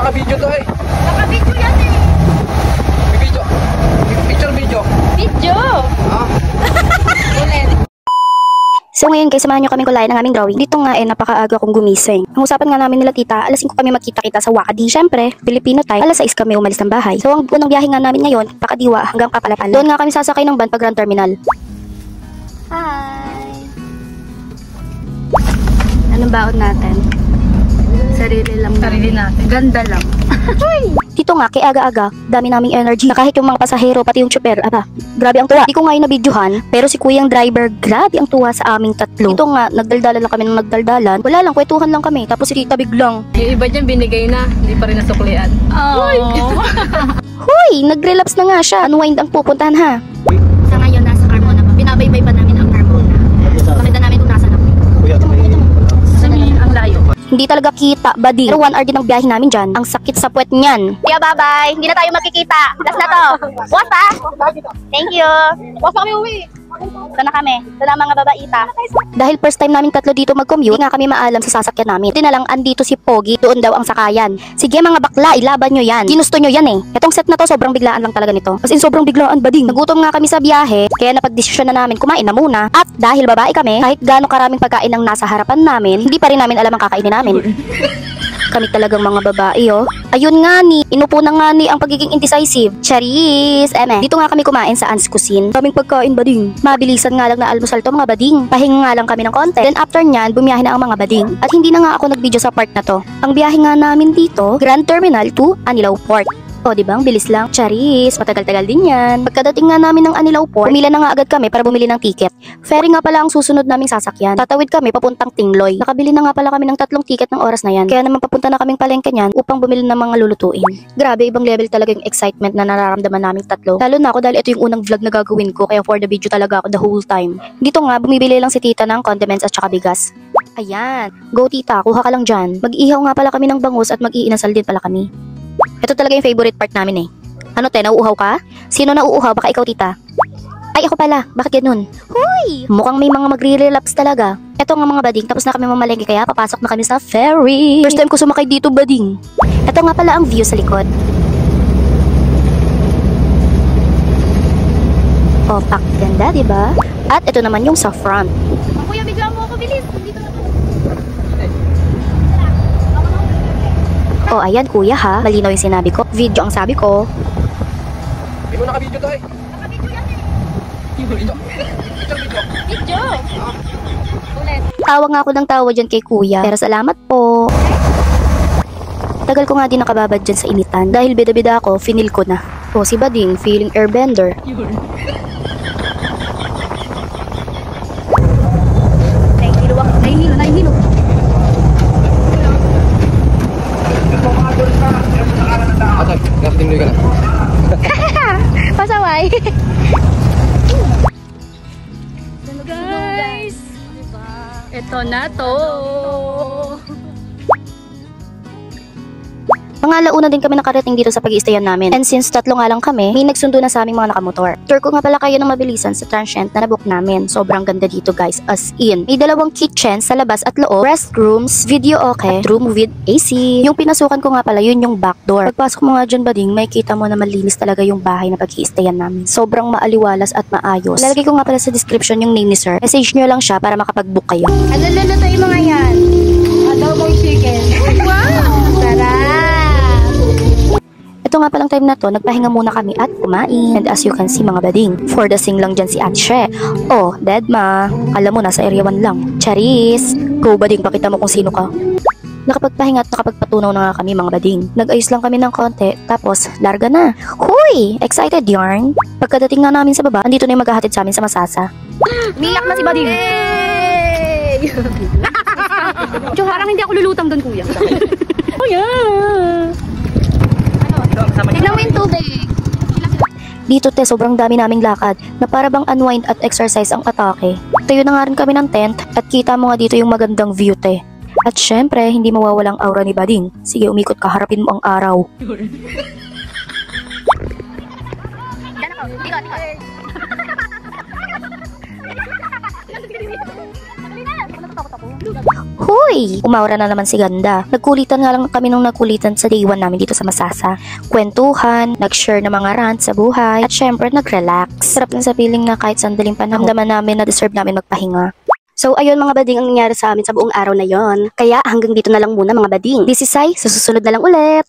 naka-video to eh. Naka-video yan eh. May video. Picture video. Video? Ah. Ulit. So ngayon guys, samahan nyo kaming kulayan ng aming drawing. Dito nga napakaaga kong gumising. Ang usapan nga namin nila tita, alas 5 kami magkita-kita sa Wakadi. Siyempre, Filipino time, alas 6 kami umalis ng bahay. So ang unang biyahe nga namin ngayon, Pakadiwa hanggang Papalapala. Doon nga kami sasakay ng van pa Grand Terminal. Hi. Anong baon natin? Sarili lang. Sarili natin. Ganda lang. Dito nga, kay aga-aga, dami naming energy. Na kahit yung mga pasahero, pati yung tsuper, grabe ang tuwa. Di ko nga yung nabidyohan, pero si kuyang driver, grabe ang tuwa sa aming tatlo. Dito nga, nagdaldalan lang kami ng nagdaldalan. Wala lang, kwetuhan lang kami. Tapos si tita biglang. Yung iba dyan binigay na, hindi pa rin nasuklian. Oh. Huy, nag-relapse na nga siya. Unwind ang pupuntahan ha. Sa ngayon, nasa Carmona pa. Binabaybay pa namin ang Carmona. Pakita namin kung nasa na po. Ang layo. Hindi talaga kita, buddy. Pero 1 hour din ang biyahe namin dyan. Ang sakit sa puwet niyan. Yeah, bye-bye. Hindi na tayo magkikita. Last na to. Bukas pa. Thank you. Bukas pa kami uwi. Ito na kami. Ito na mga babaita. Dahil first time namin tatlo dito mag-commute, hindi nga kami maalam sa sasakyan namin. Hindi na lang andito si Pogi, doon daw ang sakayan. Sige mga bakla, ilaban nyo yan. Ginusto nyo yan eh. Etong set na to, sobrang biglaan lang talaga nito. As in, sobrang biglaan, bading. Nagutom nga kami sa biyahe, kaya napag-desisyon na namin kumain na muna. At dahil babae kami, kahit gaano karaming pagkain ang nasa harapan namin, hindi pa rin namin alam ang kakainin namin. Kami talagang mga babae, oh. Ayun nga ni, inupo na nga ni ang pagiging indecisive. Charis, eme. Dito nga kami kumain sa Anne's Cuisine. Kaming pagkain, bading. Mabilisan nga lang na almusal to, mga bading. Pahinga nga lang kami ng konti. Then after nyan, bumiyahe na ang mga bading. At hindi na nga ako nag-video sa part na to. Ang biyahe nga namin dito, Grand Terminal to Anilao Port. O, diba? Ang bilis lang. Charis, matagal-tagal din yan. Pagkadating nga namin ng Anilao Port, pumila na nga agad kami para bumili ng ticket. Ferry nga pala ang susunod naming sasakyan. Tatawid kami papuntang Tingloy. Nakabili na nga pala kami ng 3 ticket ng oras na yan. Kaya naman papunta na kaming palengke niyan upang bumili ng mga lulutuin. Grabe, ibang level talaga yung excitement na nararamdaman naming tatlo. Lalo na ako dahil ito yung unang vlog na gagawin ko, kaya for the video talaga ako the whole time. Dito nga, bumibili lang si tita ng condiments at saka bigas. Ayan. Go tita, kuha ka lang dyan. Mag-ihaw nga pala kami ng bangus at mag-iinasal din pala kami. Ito talaga yung favorite part namin eh. Ano te, nauuhaw ka? Sino nauuhaw? Baka ikaw tita. Ay, ako pala. Bakit ganun? Huy! Mukhang may mga magre-relapse talaga. Ito nga mga bading, tapos na kami mamalengke kaya papasok na kami sa ferry. First time ko sumakay dito, bading. Ito nga pala ang view sa likod. Oh, pak ganda, diba? At ito naman yung sa front. Kuya, bigla mo ako. Bilis. Dito na po. Oh, ayan kuya ha. Malinaw yung sinabi ko. Video ang sabi ko. Hindi mo naka-video to eh. Naka-video yan eh. Video. Picture video. Video. Ulit. Tawa nga ako ng tawa dyan kay kuya. Pero salamat po. Tagal ko nga din nakababad dyan sa initan. Dahil bida-bida ako, finil ko na. O si Bading, feeling airbender. Nahihilo. Ate, nasa Tingloy ka na. Pasaway. Guys, ito na to. Mga alauna din kami nakarating dito sa pag-iistayan namin. And since tatlo nga lang kami, may nagsundo na sa aming mga nakamotor. Tour ko nga pala kayo ng mabilisan sa transient na nabook namin. Sobrang ganda dito guys, as in. May 2 kitchen sa labas at loob, restrooms, video okay, room with AC. Yung pinasukan ko nga pala, yun yung back door. Pagpasok mo nga dyan bading, may kita mo na malinis talaga yung bahay na pag-iistayan namin. Sobrang maaliwalas at maayos. Lalagay ko nga pala sa description yung name ni sir. Message nyo lang siya para makapag-book kayo. Alala tayo mga yan. Adobong chicken. Wow! Sarap! Ito nga palang time na to, nagpahinga muna kami at kumain. And as you can see mga bading, for the sing lang dyan si Anshe. Oh, dead ma. Alam mo, nasa area 1 lang. Charis! Go bading, pakita mo kung sino ka. Nakapagpahinga at nakapagpatunaw na nga kami mga bading. Nag-ayos lang kami ng konti, tapos larga na. Huy! Excited yarn? Pagkadating nga namin sa baba, andito na yung maghahatid sa amin sa Masasa. Miyak na si Bading. Hey! Parang hindi ako lulutang doon, kuya. Oh yeah! Tignan mo yung tubig. Dito te, sobrang dami naming lakad na para bang unwind at exercise ang atake. Tayo na nga rin kami ng tent at kita mo nga dito yung magandang view te. At syempre, hindi mawawalang aura ni Bading. Sige, umikot ka, harapin mo ang araw. Yan ako. Ikot. Hoy! Umawra na naman si Ganda. Nagkulitan nga lang kami nung nagkulitan sa day 1 namin dito sa Masasa. Kwentuhan, nag-share ng mga rants sa buhay, at syempre nag-relax. Sarap lang sa feeling na kahit sandaling panahon, naman namin na deserve namin magpahinga. So ayun mga bading ang nangyari sa amin sa buong araw na yon. Kaya hanggang dito na lang muna mga bading. This is Sai, sa susunod na lang ulit.